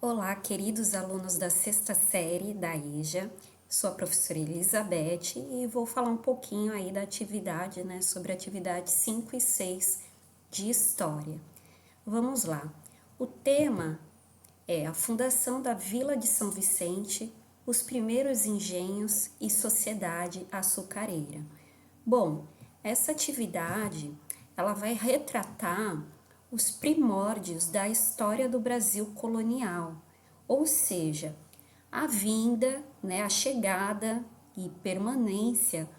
Olá, queridos alunos da sexta série da EJA, sou a professora Elizabeth e vou falar um pouquinho aí da atividade, sobre a atividade 5 e 6 de História. Vamos lá. O tema é a fundação da Vila de São Vicente, os primeiros engenhos e sociedade açucareira. Bom, essa atividade, ela vai retratar os primórdios da história do Brasil colonial, ou seja, a vinda, a chegada e permanência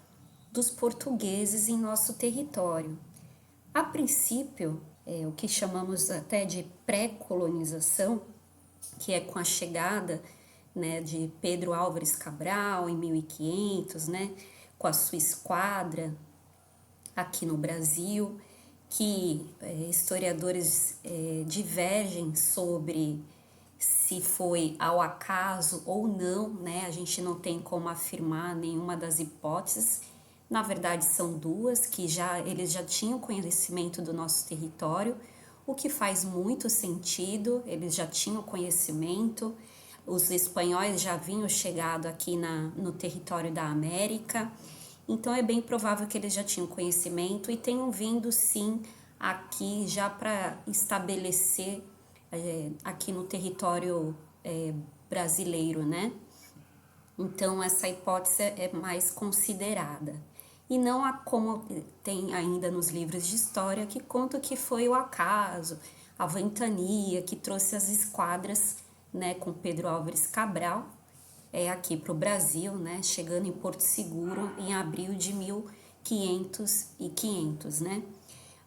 dos portugueses em nosso território. A princípio, o que chamamos até de pré-colonização, que é com a chegada de Pedro Álvares Cabral em 1500, com a sua esquadra aqui no Brasil, que historiadores divergem sobre se foi ao acaso ou não, a gente não tem como afirmar nenhuma das hipóteses. Na verdade, são duas, que eles já tinham conhecimento do nosso território, o que faz muito sentido, eles já tinham conhecimento, os espanhóis já vinham chegado aqui no território da América, então é bem provável que eles já tinham conhecimento e tenham vindo sim aqui já para estabelecer aqui no território brasileiro, Então essa hipótese é mais considerada. E não há como tem ainda nos livros de história que conta que foi o acaso, a ventania que trouxe as esquadras, com Pedro Álvares Cabral, aqui para o Brasil, chegando em Porto Seguro em abril de 1500,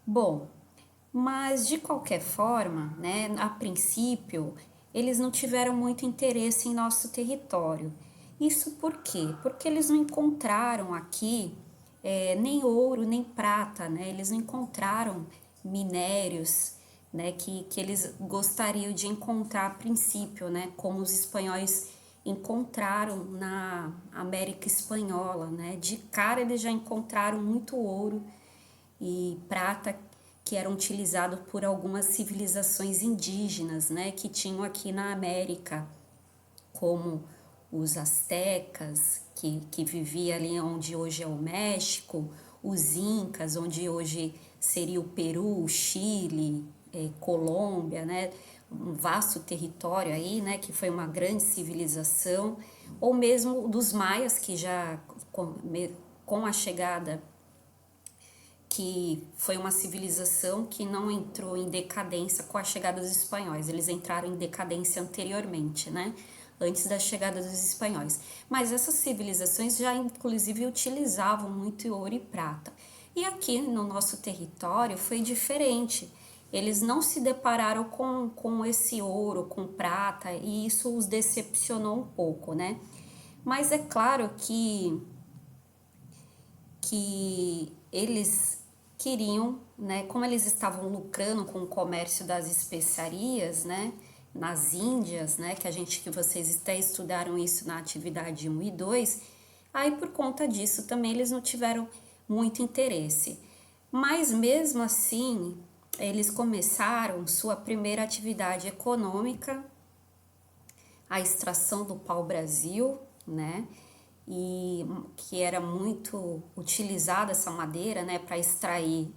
Bom, mas de qualquer forma, a princípio, eles não tiveram muito interesse em nosso território. Isso por quê? Porque eles não encontraram aqui nem ouro, nem prata, Eles não encontraram minérios, que eles gostariam de encontrar a princípio, como os espanhóis encontraram na América Espanhola, De cara eles já encontraram muito ouro e prata que eram utilizados por algumas civilizações indígenas, que tinham aqui na América, como os astecas, que viviam ali onde hoje é o México, os incas, onde hoje seria o Peru, o Chile, Colômbia, um vasto território aí, que foi uma grande civilização, ou mesmo dos maias, que já com a chegada, que foi uma civilização que não entrou em decadência com a chegada dos espanhóis, eles entraram em decadência anteriormente, antes da chegada dos espanhóis. Mas essas civilizações já inclusive utilizavam muito ouro e prata. E aqui no nosso território foi diferente. Eles não se depararam com esse ouro, com prata, e isso os decepcionou um pouco, Mas é claro que eles queriam, como eles estavam lucrando com o comércio das especiarias, nas Índias, que vocês até estudaram isso na atividade 1 e 2, aí por conta disso também eles não tiveram muito interesse. Mas mesmo assim, eles começaram sua primeira atividade econômica, a extração do pau-brasil, e que era muito utilizada essa madeira, para extrair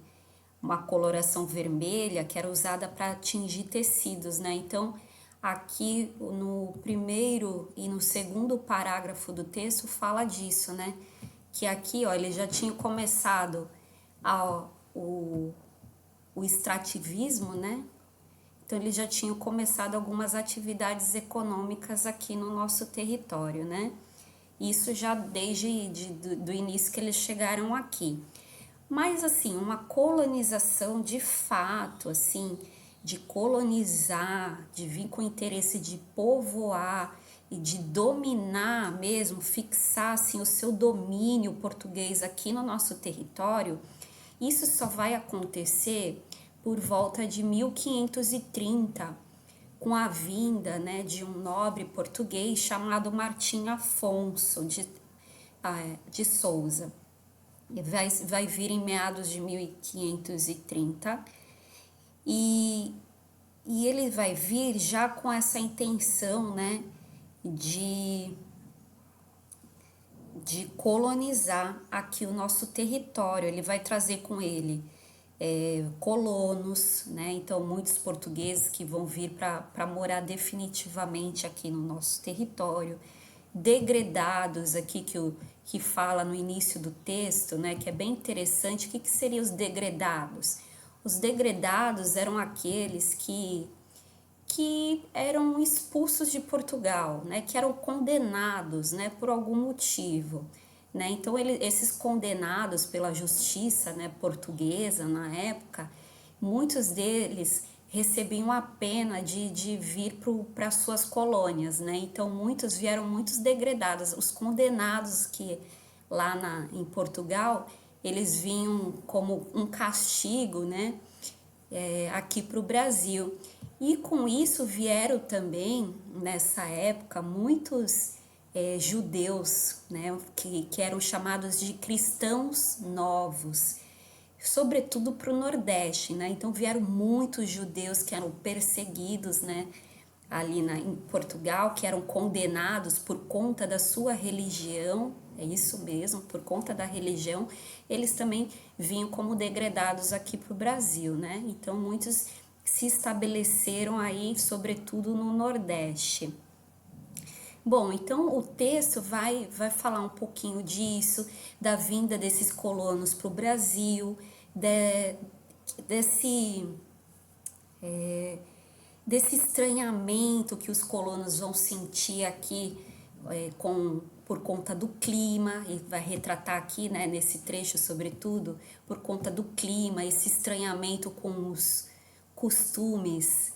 uma coloração vermelha que era usada para tingir tecidos, Então, aqui no primeiro e no segundo parágrafo do texto fala disso, Que aqui, ó, ele já tinha começado o extrativismo, Então, eles já tinham começado algumas atividades econômicas aqui no nosso território, Isso já desde do início que eles chegaram aqui. Mas, assim, uma colonização de fato, assim, de colonizar, de vir com o interesse de povoar e de dominar mesmo, fixar, assim, o seu domínio português aqui no nosso território, isso só vai acontecer por volta de 1530, com a vinda, de um nobre português chamado Martim Afonso de Souza. Vai vir em meados de 1530 e E ele vai vir já com essa intenção, né, de, de colonizar aqui o nosso território. Ele vai trazer com ele colonos, né? Então, muitos portugueses que vão vir para morar definitivamente aqui no nosso território, degredados aqui que fala no início do texto, né? Que é bem interessante. O que seriam os degredados? Os degredados eram aqueles que eram expulsos de Portugal, né? Que eram condenados, né? Por algum motivo. Né? Então, esses condenados pela justiça, né, portuguesa na época, muitos deles recebiam a pena de vir para suas colônias. Né? Então, muitos degredados. Os condenados que lá em Portugal, eles vinham como um castigo, né, aqui para o Brasil. E com isso vieram também, nessa época, muitos judeus, né, que eram chamados de cristãos novos, sobretudo para o Nordeste, né? Então vieram muitos judeus que eram perseguidos, né, em Portugal, que eram condenados por conta da sua religião, é isso mesmo, por conta da religião, eles também vinham como degredados aqui para o Brasil, né? Então muitos se estabeleceram aí, sobretudo no Nordeste. Bom, então o texto vai falar um pouquinho disso, da vinda desses colonos para o Brasil, desse estranhamento que os colonos vão sentir aqui por conta do clima, e vai retratar aqui, né, nesse trecho, sobretudo, por conta do clima, esse estranhamento com os costumes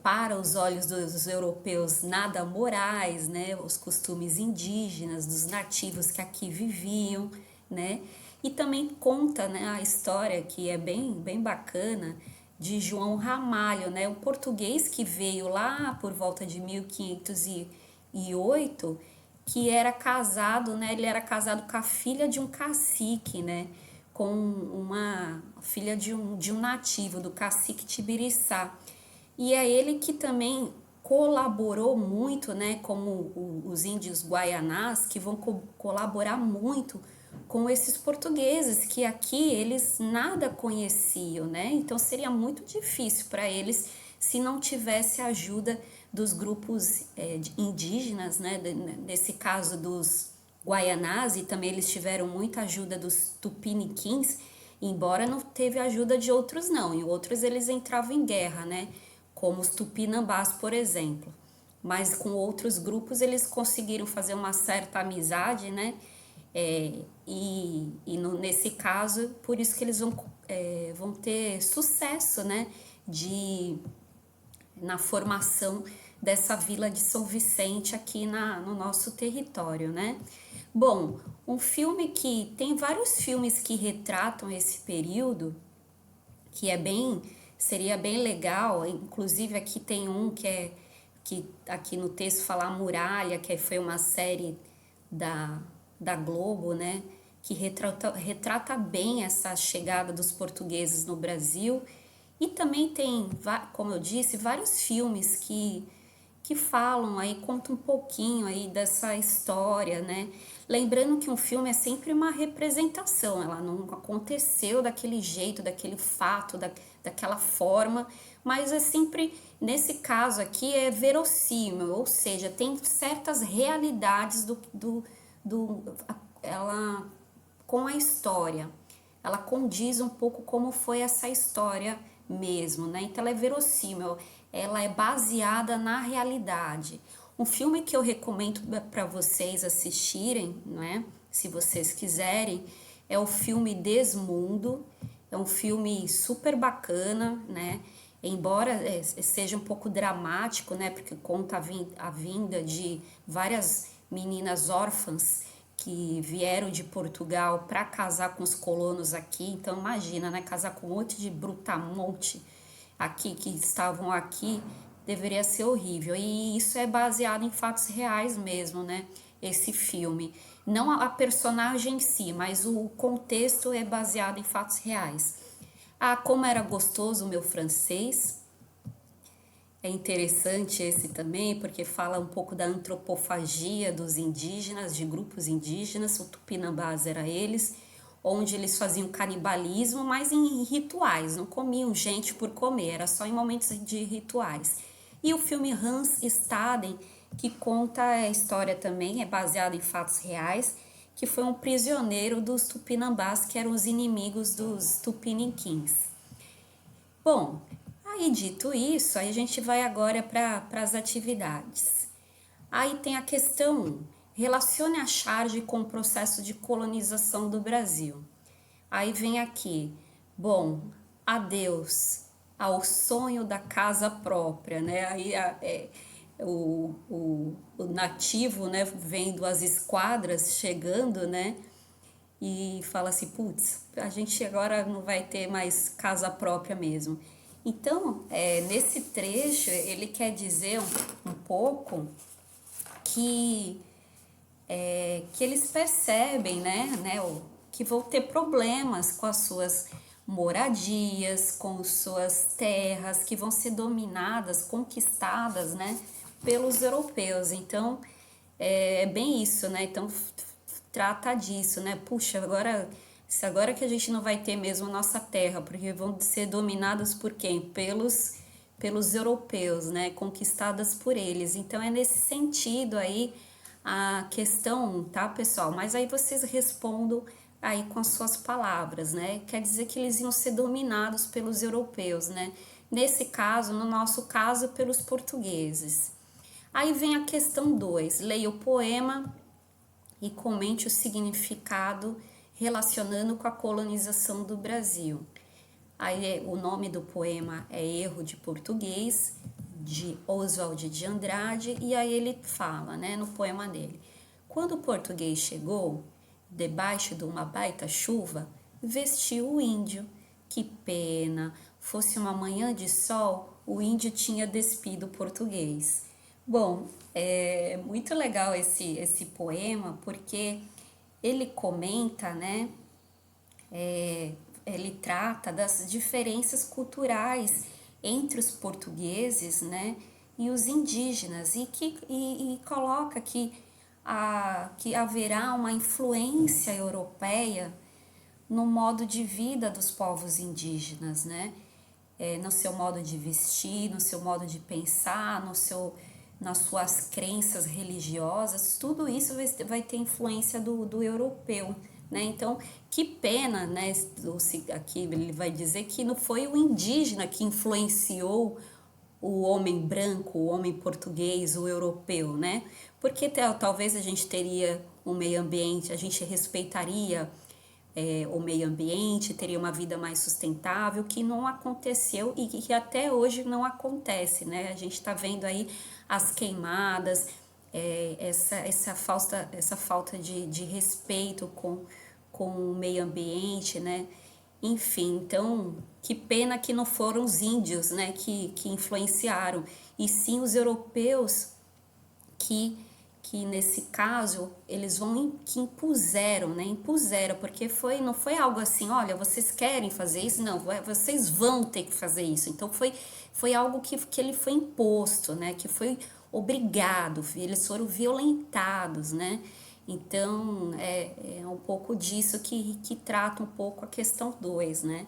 para os olhos dos europeus nada morais, né, os costumes indígenas, dos nativos que aqui viviam, né, e também conta, né, a história que é bem bacana, de João Ramalho, né, um português que veio lá por volta de 1508, que era casado, né, ele era casado com a filha de um cacique, né, com uma filha de um nativo, do cacique Tibiriçá. E é ele que também colaborou muito, né, como os índios guaianás, que vão colaborar muito com esses portugueses, que aqui eles nada conheciam, né? Então seria muito difícil para eles se não tivesse a ajuda dos grupos indígenas, né? Nesse caso dos guaianás, e também eles tiveram muita ajuda dos tupiniquins, embora não teve ajuda de outros não, e outros eles entravam em guerra, né? Como os tupinambás, por exemplo. Mas com outros grupos eles conseguiram fazer uma certa amizade, né? Nesse caso, por isso que eles vão ter sucesso, né? Na formação dessa vila de São Vicente aqui no nosso território, né? Bom, um filme que tem vários filmes que retratam esse período, que seria bem legal, inclusive aqui tem um que aqui no texto fala A Muralha, que foi uma série da Globo, né, que retrata bem essa chegada dos portugueses no Brasil. E também tem, como eu disse, vários filmes que falam aí, contam um pouquinho aí dessa história, né? Lembrando que um filme é sempre uma representação, ela não aconteceu daquele jeito, daquele fato, daquela forma, mas é sempre, nesse caso aqui, é verossímil, ou seja, tem certas realidades ela com a história, ela condiz um pouco como foi essa história mesmo, né? Então ela é verossímil, ela é baseada na realidade. Um filme que eu recomendo para vocês assistirem, né? Se vocês quiserem, é o filme Desmundo. É um filme super bacana, né? Embora seja um pouco dramático, né? Porque conta a vinda de várias meninas órfãs que vieram de Portugal para casar com os colonos aqui. Então imagina, né, casar com um monte de brutamonte aqui que estavam aqui, deveria ser horrível. E isso é baseado em fatos reais mesmo, né? Esse filme. Não a personagem em si, mas o contexto é baseado em fatos reais. Ah, como era gostoso o meu francês. É interessante esse também, porque fala um pouco da antropofagia dos indígenas, de grupos indígenas, o Tupinambás era eles, onde eles faziam canibalismo, mas em rituais, não comiam gente por comer, era só em momentos de rituais. E o filme Hans Staden, que conta a história também, é baseado em fatos reais, que foi um prisioneiro dos Tupinambás, que eram os inimigos dos Tupiniquins. Bom, aí dito isso, aí a gente vai agora para as atividades. Aí tem a questão 1, relacione a charge com o processo de colonização do Brasil. Aí vem aqui, bom, adeus ao sonho da casa própria, né? Aí o nativo, né, vendo as esquadras chegando, né? E fala assim, putz, a gente agora não vai ter mais casa própria mesmo. Então, nesse trecho, ele quer dizer um pouco que, que eles percebem, né, que vão ter problemas com as suas moradias, com suas terras, que vão ser dominadas, conquistadas, né, pelos europeus. Então, é bem isso, né? Então, trata disso, né? Puxa, agora que a gente não vai ter mesmo nossa terra, porque vão ser dominadas por quem? Pelos europeus, né? Conquistadas por eles. Então é nesse sentido aí a questão, tá, pessoal? Mas aí vocês respondam aí com as suas palavras, né? Quer dizer que eles iam ser dominados pelos europeus, né? Nesse caso, no nosso caso, pelos portugueses. Aí vem a questão 2, leia o poema e comente o significado relacionando com a colonização do Brasil. Aí o nome do poema é Erro de Português, de Oswald de Andrade, e aí ele fala, né, no poema dele: quando o português chegou, debaixo de uma baita chuva, vestiu o índio. Que pena, fosse uma manhã de sol, o índio tinha despido o português. Bom, é muito legal esse poema, porque ele comenta, né, ele trata das diferenças culturais entre os portugueses, né, e os indígenas, e coloca que haverá uma influência europeia no modo de vida dos povos indígenas, né, no seu modo de vestir, no seu modo de pensar, nas suas crenças religiosas, tudo isso vai ter influência do europeu, né? Então, que pena, né? Aqui ele vai dizer que não foi o indígena que influenciou o homem branco, o homem português, o europeu, né? Porque talvez a gente teria um meio ambiente, a gente respeitaria o meio ambiente, teria uma vida mais sustentável, que não aconteceu e que até hoje não acontece, né? A gente está vendo aí as queimadas, essa falta de respeito com o meio ambiente, né? Enfim, então, que pena que não foram os índios, né, que influenciaram, e sim os europeus que nesse caso eles que impuseram, né? Impuseram, porque não foi algo assim, olha, vocês querem fazer isso? Não, vocês vão ter que fazer isso. Então foi algo que ele foi imposto, né? Que foi obrigado, eles foram violentados, né? Então é um pouco disso que trata um pouco a questão 2, né?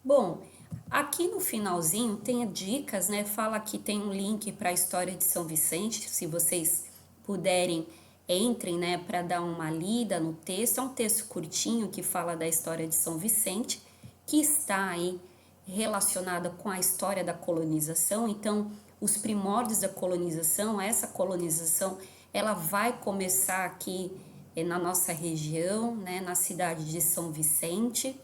Bom, aqui no finalzinho tem dicas, né? Fala que tem um link para a história de São Vicente, se vocês puderem, entrem, né, para dar uma lida no texto. É um texto curtinho que fala da história de São Vicente, que está aí relacionada com a história da colonização. Então, os primórdios da colonização, essa colonização, ela vai começar aqui na nossa região, né, na cidade de São Vicente,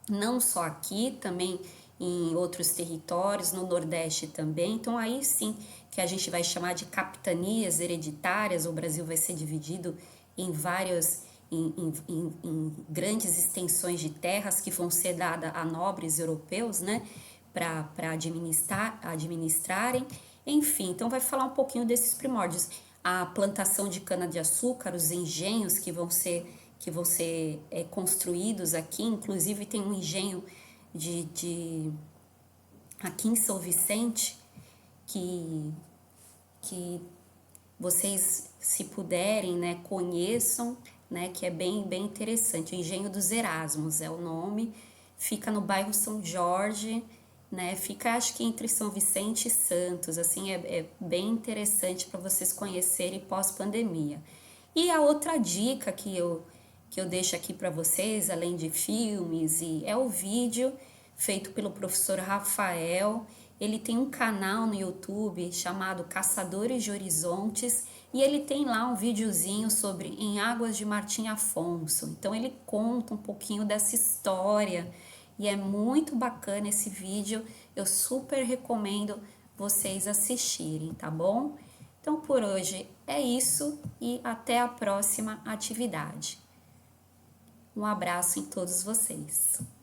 não só aqui, também em outros territórios, no Nordeste também. Então aí sim que a gente vai chamar de capitanias hereditárias. O Brasil vai ser dividido em vários, em grandes extensões de terras que vão ser dadas a nobres europeus, né, para administrarem. Enfim, então vai falar um pouquinho desses primórdios. A plantação de cana-de-açúcar, os engenhos que vão ser construídos aqui, inclusive tem um engenho aqui em São Vicente, que vocês, se puderem, né, conheçam, né, que é bem interessante. O Engenho dos Erasmos é o nome, fica no bairro São Jorge, né, fica acho que entre São Vicente e Santos, assim, é bem interessante para vocês conhecerem pós-pandemia. E a outra dica que eu deixo aqui para vocês, além de filmes, é o vídeo feito pelo professor Rafael. Ele tem um canal no YouTube chamado Caçadores de Horizontes e ele tem lá um videozinho sobre Em Águas de Martim Afonso. Então ele conta um pouquinho dessa história e é muito bacana esse vídeo. Eu super recomendo vocês assistirem, tá bom? Então por hoje é isso e até a próxima atividade. Um abraço em todos vocês.